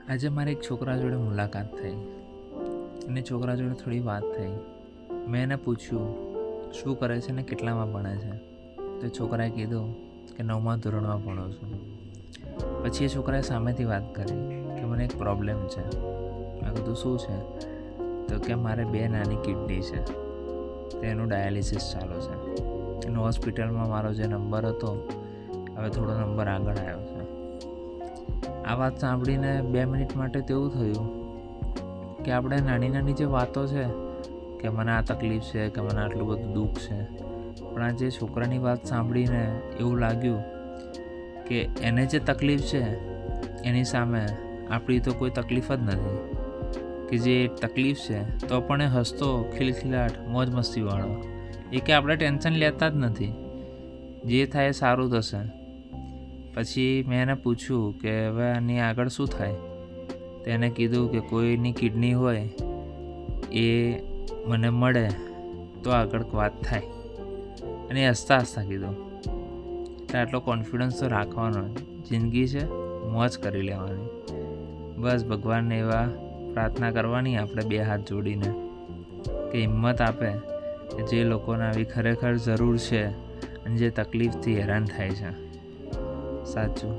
આજે મારી એક છોકરા જોડે મુલાકાત થઈ અને છોકરા જોડે થોડી વાત થઈ. મેં એને પૂછ્યું શું કરે છે ને કેટલામાં ભણે છે. તો છોકરાએ કીધું કે 9મા ધોરણમાં ભણું છું. પછી એ છોકરાએ સામેથી વાત કરી કે મને એક પ્રોબ્લેમ છે. મેં કીધું શું છે? તો કે મારે 2 નાની કિડની છે, તેનું ડાયાલિસિસ ચાલુ છે. એનો હોસ્પિટલમાં મારો જે નંબર હતો હવે થોડો નંબર આગળ આવ્યો છે. આ વાત સાંભળીને 2 મિનિટ માટે તો એવું થયું કે આપણે નાની નાની જે વાતો છે કે મને આ તકલીફ છે, કે મને આટલું બધું દુઃખ છે, પણ આ જે છોકરાની વાત સાંભળીને એવું લાગ્યું કે એને જે તકલીફ છે એની સામે આપણી તો કોઈ તકલીફ જ નથી. કે જે તકલીફ છે તો પણ એ હસતો, ખિલખિલાટ, મોજ મસ્તીવાળો, એ કે આપણે ટેન્શન લેતા જ નથી. જે થાય એ સારું થશે. પછી મેં એને પૂછ્યું કે હવે આની આગળ શું થાય. તો એને કીધું કે કોઈની કિડની હોય એ મને મળે તો આગળ વાત થાય. અને એ હસતા હસતા કીધું. એટલે આટલો કોન્ફિડન્સ તો રાખવાનો. જિંદગી છે, મોજ કરી લેવાની. બસ ભગવાનને એવા પ્રાર્થના કરવાની આપણે 2 હાથ જોડીને કે હિંમત આપે કે જે લોકોને આવી ખરેખર જરૂર છે અને જે તકલીફથી હેરાન થાય છે. સાચું.